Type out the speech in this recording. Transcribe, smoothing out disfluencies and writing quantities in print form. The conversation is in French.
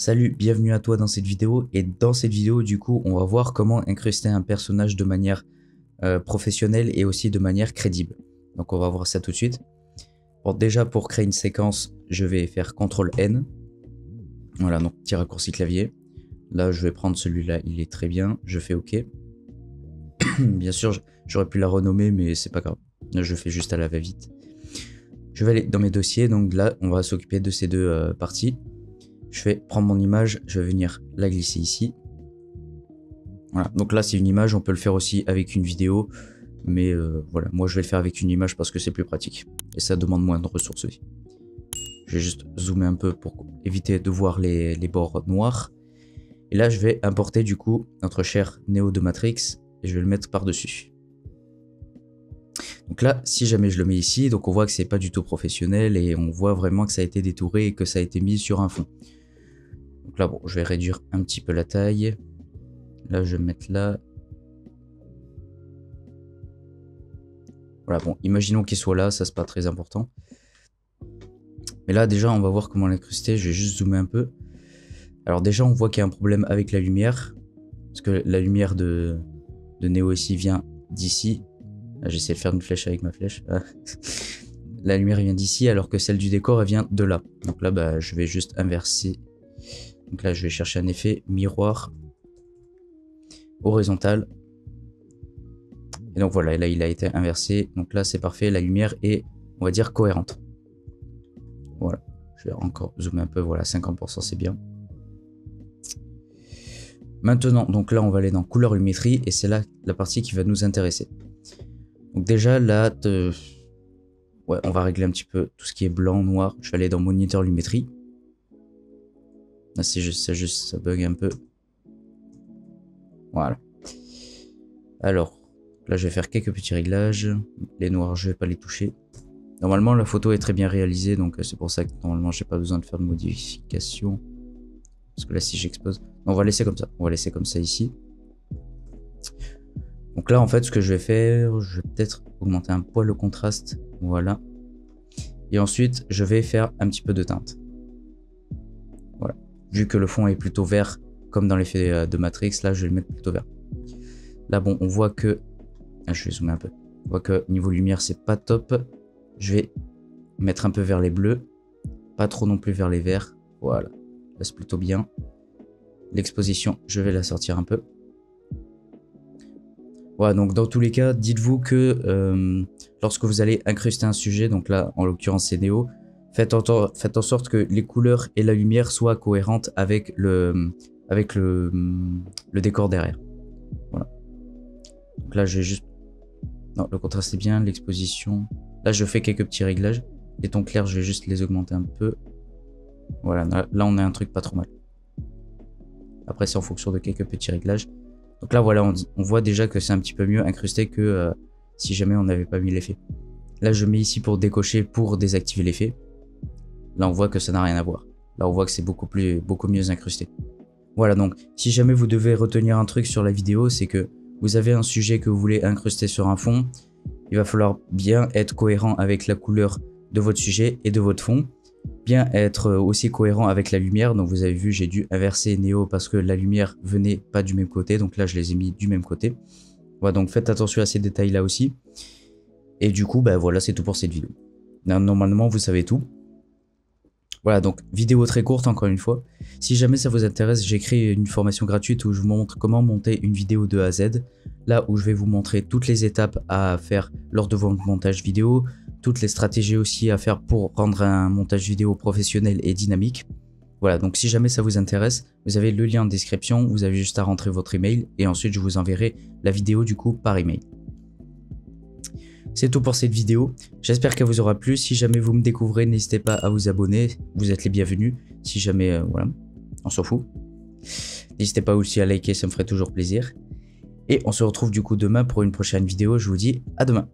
Salut, bienvenue à toi dans cette vidéo et dans cette vidéo du coup on va voir comment incruster un personnage de manière professionnelle et aussi de manière crédible. Donc on va voir ça tout de suite. Bon, déjà pour créer une séquence je vais faire CTRL N. Voilà, donc petit raccourci clavier. Là je vais prendre celui-là, il est très bien, je fais OK. Bien sûr j'aurais pu la renommer mais c'est pas grave, là je fais juste à la va-vite. Je vais aller dans mes dossiers, donc là on va s'occuper de ces deux parties. Je vais prendre mon image, je vais venir la glisser ici. Voilà, donc là c'est une image, on peut le faire aussi avec une vidéo. Mais voilà, moi je vais le faire avec une image parce que c'est plus pratique. Et ça demande moins de ressources aussi. Je vais juste zoomer un peu pour éviter de voir les bords noirs. Et là je vais importer du coup notre cher Neo de Matrix. Et je vais le mettre par-dessus. Donc là, si jamais je le mets ici, donc on voit que c'est pas du tout professionnel. Et on voit vraiment que ça a été détouré et que ça a été mis sur un fond. Donc là, bon, je vais réduire un petit peu la taille. Là, je vais mettre là. Voilà, bon, imaginons qu'il soit là, ça c'est pas très important. Mais là, déjà, on va voir comment l'incruster. Je vais juste zoomer un peu. Alors déjà, on voit qu'il y a un problème avec la lumière. Parce que la lumière de Neo ici vient d'ici. J'essaie de faire une flèche avec ma flèche. La lumière vient d'ici, alors que celle du décor, elle vient de là. Donc là, bah, je vais juste inverser. Donc là, je vais chercher un effet miroir horizontal. Et donc voilà, là, il a été inversé. Donc là, c'est parfait. La lumière est, on va dire, cohérente. Voilà. Je vais encore zoomer un peu. Voilà, 50%, c'est bien. Maintenant, donc là, on va aller dans couleur lumétrie. Et c'est là la partie qui va nous intéresser. Donc déjà, là, ouais, on va régler un petit peu tout ce qui est blanc, noir. Je vais aller dans moniteur lumétrie. Là, c'est juste, ça bug un peu. Voilà. Alors, là, je vais faire quelques petits réglages. Les noirs, je vais pas les toucher. Normalement, la photo est très bien réalisée, donc c'est pour ça que normalement, j'ai pas besoin de faire de modification. Parce que là, si j'expose, on va laisser comme ça. On va laisser comme ça ici. Donc là, en fait, ce que je vais faire, je vais peut-être augmenter un poil le contraste. Voilà. Et ensuite, je vais faire un petit peu de teinte. Voilà. Vu que le fond est plutôt vert, comme dans l'effet de Matrix, là, je vais le mettre plutôt vert. Là, bon, on voit que... Ah, je vais zoomer un peu. On voit que niveau lumière, c'est pas top. Je vais mettre un peu vers les bleus. Pas trop non plus vers les verts. Voilà. Là, c'est plutôt bien. L'exposition, je vais la sortir un peu. Voilà, donc dans tous les cas, dites-vous que lorsque vous allez incruster un sujet, donc là, en l'occurrence, c'est Neo, faites en sorte que les couleurs et la lumière soient cohérentes avec le décor derrière. Voilà. Donc là, je vais juste... Non, le contraste est bien, l'exposition... Là, je fais quelques petits réglages. Les tons clairs, je vais juste les augmenter un peu. Voilà, là, on a un truc pas trop mal. Après, c'est en fonction de quelques petits réglages. Donc là, voilà, on voit déjà que c'est un petit peu mieux incrusté que si jamais on n'avait pas mis l'effet. Là, je mets ici pour décocher, pour désactiver l'effet. Là, on voit que ça n'a rien à voir. Là, on voit que c'est beaucoup mieux incrusté. Voilà, donc, si jamais vous devez retenir un truc sur la vidéo, c'est que vous avez un sujet que vous voulez incruster sur un fond. Il va falloir bien être cohérent avec la couleur de votre sujet et de votre fond. Bien être aussi cohérent avec la lumière. Donc vous avez vu, j'ai dû inverser Neo parce que la lumière venait pas du même côté. Donc là, je les ai mis du même côté. Voilà, donc faites attention à ces détails là aussi. Et du coup, bah voilà, c'est tout pour cette vidéo. Normalement, vous savez tout. Voilà, donc vidéo très courte encore une fois. Si jamais ça vous intéresse, j'ai créé une formation gratuite où je vous montre comment monter une vidéo de A à Z. Là où je vais vous montrer toutes les étapes à faire lors de votre montage vidéo, toutes les stratégies aussi à faire pour rendre un montage vidéo professionnel et dynamique. Voilà, donc si jamais ça vous intéresse, vous avez le lien en description, vous avez juste à rentrer votre email et ensuite je vous enverrai la vidéo du coup par email. C'est tout pour cette vidéo, j'espère qu'elle vous aura plu. Si jamais vous me découvrez, n'hésitez pas à vous abonner, vous êtes les bienvenus. Si jamais, voilà, on s'en fout. N'hésitez pas aussi à liker, ça me ferait toujours plaisir. Et on se retrouve du coup demain pour une prochaine vidéo, je vous dis à demain.